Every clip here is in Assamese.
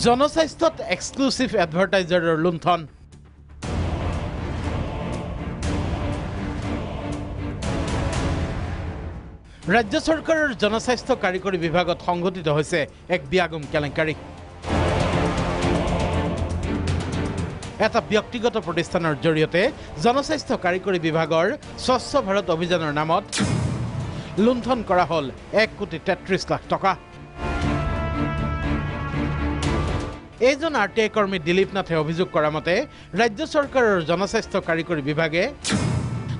জনস্বাস্থ্যত এক্সক্লুসিভ এডভাৰটাইজাৰৰ লুণ্ঠন ৰাজ্য চৰকাৰৰ জনস্বাস্থ্য কাৰিকৰী বিভাগত সংঘটিত হৈছে এক বিয়াগম কেলেংকাৰী এটা ব্যক্তিগত প্ৰতিষ্ঠানৰ জৰিয়তে জনস্বাস্থ্য কাৰিকৰী বিভাগৰ স্বচ্ছ ভাৰত অভিযানৰ নামত লুণ্ঠন কৰা হ'ল 1,33,00,000 টকা এইজন আৰটিআই কৰ্মী দিলীপ নাথে অভিযোগ কৰা মতে ৰাজ্য চৰকাৰৰ জনস্বাস্থ্য কাৰিকৰী বিভাগে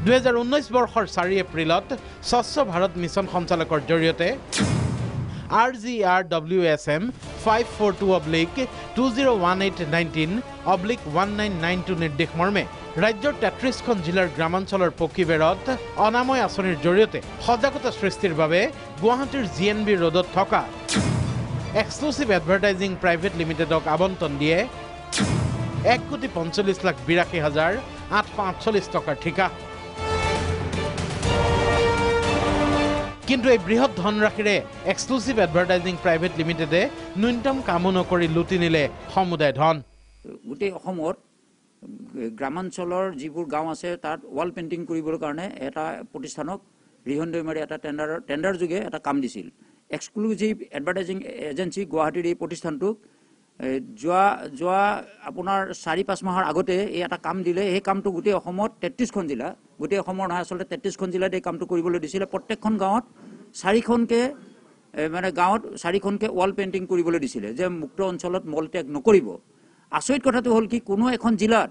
2019 বৰ্ষৰ 4 এপ্ৰিলত স্বচ্ছ ভাৰত মিছন সঞ্চালকৰ জৰিয়তে RGRWSM 542/2018-19/1992 নিৰ্দেশ মৰ্মে ৰাজ্যৰ 33খন জিলাৰ গ্ৰামাঞ্চলৰ পকীবেৰত অনাময় আঁচনিৰ জৰিয়তে সজাগতা সৃষ্টিৰ বাবে গুৱাহাটীৰ GNB ৰোডত থকা এক্সক্লুসিভ এডভাৰটাইজিং প্ৰাইভেট লিমিটেডক আবণ্টন দিয়ে 1,45,82,848 টকাৰ ঠিকা কিন্তু এই বৃহৎ ধনৰাশিৰে এক্সক্লুসিভ এডভাৰটাইজিং প্ৰাইভেট লিমিটেডে ন্যূনতম কাম নকৰি লুটি নিলে সমুদায় ধন গোটেই অসমৰ গ্ৰামাঞ্চলৰ যিবোৰ গাঁও আছে তাত ৱাল পেইণ্টিং কৰিবৰ কাৰণে এটা প্ৰতিষ্ঠানক ৰিহন দৈমাৰী এটা টেণ্ডাৰ যোগে এটা কাম দিছিল এক্সক্লুসিভ এডভাৰটাইজিং এজেন্সি গুৱাহাটীৰ এই প্ৰতিষ্ঠানটোক যোৱা আপোনাৰ 4-5 মাহৰ আগতে এই এটা কাম দিলে এই কামটো গোটেই অসমত 33খন জিলা গোটেই অসমৰ নহয় আচলতে 33খন জিলাত এই কামটো কৰিবলৈ দিছিলে প্ৰত্যেকখন গাঁৱত 4খনকে মানে গাঁৱত 4খনকে ৱাল পেইণ্টিং কৰিবলৈ দিছিলে যে মুক্ত অঞ্চলত মলত্যাগ নকৰিব আচৰিত কথাটো হ'ল কি কোনো এখন জিলাত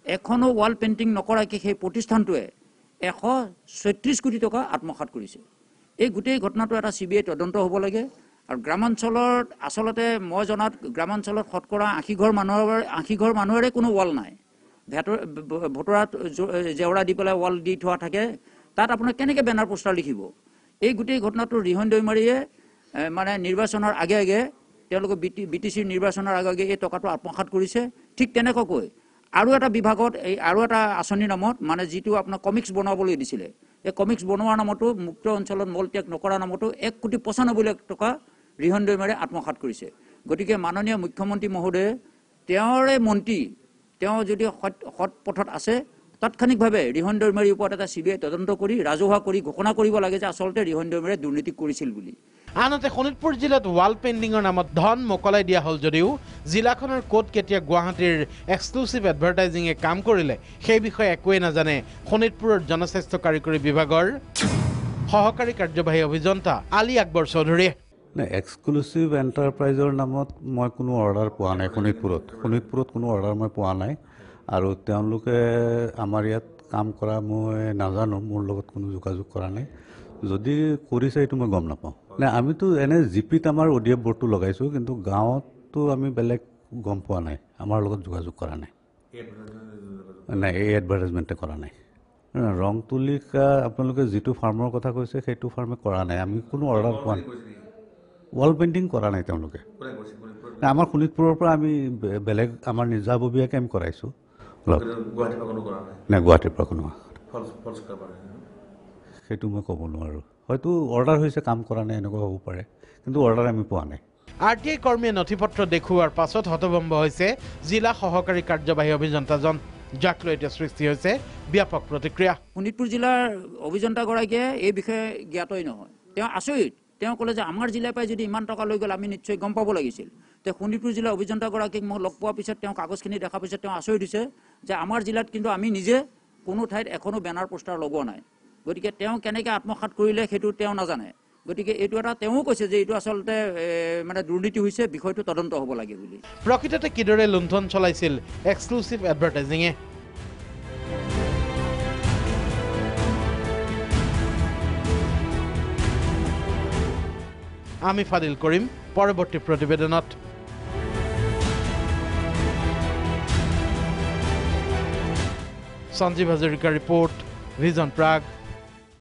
এখনো ৱাল পেইণ্টিং নকৰাকৈ সেই প্ৰতিষ্ঠানটোৱে 136 কোটি টকা আত্মসাৎ কৰিছে এই গোটেই ঘটনাটো এটা CBI তদন্ত হ'ব লাগে আৰু গ্ৰামাঞ্চলত আচলতে মই জনাত গ্ৰামাঞ্চলত শতকৰা 80 ঘৰ মানুহৰে কোনো ৱাল নাই ভোটৰাত জেওৰা দি পেলাই ৱাল দি থোৱা থাকে তাত আপোনাৰ কেনেকৈ বেনাৰ পোষ্টাৰ লিখিব এই গোটেই ঘটনাটো ৰিহন দৈমাৰীয়ে মানে নিৰ্বাচনৰ আগে আগে তেওঁলোকে BTC নিৰ্বাচনৰ আগে আগে এই টকাটো আত্মসাৎ কৰিছে ঠিক তেনেকৈ আৰু এটা বিভাগত এই আৰু এটা আঁচনিৰ নামত মানে যিটো আপোনাৰ কমিক্স বনাবলৈ দিছিলে এই কমিক্স বনোৱাৰ নামতো মুক্ত অঞ্চলত মলত্যাগ নকৰাৰ নামতো 1,95,00,000 টকা ৰিহন দৈমাৰীয়ে আত্মসাৎ কৰিছে গতিকে মাননীয় মুখ্যমন্ত্ৰী মহোদয়ে তেওঁৰে মন্ত্ৰী তেওঁ যদি সৎ পথত আছে তাৎক্ষণিকভাৱে ৰিহন দৈমাৰীৰ ওপৰত এটা CBI তদন্ত কৰি ৰাজহুৱা কৰি ঘোষণা কৰিব লাগে যে আচলতে ৰিহন দৈমাৰীয়ে দুৰ্নীতি কৰিছিল বুলি আনহাতে শোণিতপুৰ জিলাত ৱাল পেইণ্টিঙৰ নামত ধন মোকলাই দিয়া হ'ল যদিও জিলাখনৰ ক'ত কেতিয়া গুৱাহাটীৰ এক্সক্লুসিভ এডভাৰটাইজিঙে কাম কৰিলে সেই বিষয়ে একোৱে নাজানে শোণিতপুৰৰ জনস্বাস্থ্য কাৰিকৰী বিভাগৰ সহকাৰী কাৰ্যবাহী অভিযন্তা আলী আকবৰ চৌধুৰীয়ে এক্সক্লুসিভ এণ্টাৰপ্ৰাইজৰ নামত মই কোনো অৰ্ডাৰ পোৱা নাই শোণিতপুৰত কোনো অৰ্ডাৰ মই পোৱা নাই আৰু তেওঁলোকে আমাৰ ইয়াত কাম কৰা মই নাজানো মোৰ লগত কোনো যোগাযোগ কৰা নাই যদি কৰিছে এইটো মই গম নাপাওঁ না আমিতো এনে জিপিত আমাৰ ODF বোৰ্ডটো লগাইছোঁ কিন্তু গাঁৱতো আমি বেলেগ গম পোৱা নাই আমাৰ লগত যোগাযোগ কৰা নাই নাই এই এডভাৰটাইজমেণ্টে কৰা নাই ৰং তুলিকা আপোনালোকে যিটো ফাৰ্মৰ কথা কৈছে সেইটো ফাৰ্মে কৰা নাই আমি কোনো অৰ্ডাৰ পোৱা নাই ৱাল পেইণ্টিং কৰা নাই তেওঁলোকে আমাৰ শোণিতপুৰৰ পৰা আমি বেলেগ আমাৰ নিজাববীয়াকৈ আমি কৰাইছোঁ নাই গুৱাহাটীৰ পৰা কোনো সেইটো মই ক'ব নোৱাৰোঁ হয়তো অৰ্ডাৰ হৈছে কাম কৰা নাই এনেকুৱা হ'ব পাৰে কিন্তু অৰ্ডাৰ আমি পোৱা নাই RTI কৰ্মীয়ে নথিপত্ৰ দেখুওৱাৰ পাছত হতভম্ব হৈছে জিলা সহকাৰী কাৰ্যবাহী অভিযন্তাজন যাক লৈ এতিয়া সৃষ্টি হৈছে ব্যাপক প্ৰতিক্ৰিয়া শোণিতপুৰ জিলাৰ অভিযন্তাগৰাকীয়ে এই বিষয়ে জ্ঞাতই নহয় তেওঁ আচৰিত তেওঁ ক'লে যে আমাৰ জিলাৰ পৰা যদি ইমান টকা লৈ গ'ল আমি নিশ্চয় গম পাব লাগিছিল তে শোণিতপুৰ জিলাৰ অভিযন্তাগৰাকীক মই লগ পোৱাৰ পিছত তেওঁ কাগজখিনি দেখাৰ পিছত তেওঁ আচৰিত হৈছে যে আমাৰ জিলাত কিন্তু আমি নিজে কোনো ঠাইত এখনো বেনাৰ পোষ্টাৰ লগোৱা নাই গতিকে তেওঁ কেনেকৈ আত্মসাৎ কৰিলে সেইটো তেওঁ নাজানে গতিকে এইটো এটা তেওঁ কৈছে যে এইটো আচলতে মানে দুৰ্নীতি হৈছে বিষয়টো তদন্ত হ'ব লাগে বুলি প্ৰকৃততে কিদৰে লুণ্ঠন চলাইছিল এক্সক্লুসিভ এডভাৰটাইজিঙে আমি ফাদিল কৰিম পৰৱৰ্তী প্ৰতিবেদনত সঞ্জীৱ হাজৰিকাৰ ৰিপৰ্ট ভিজন প্ৰাগ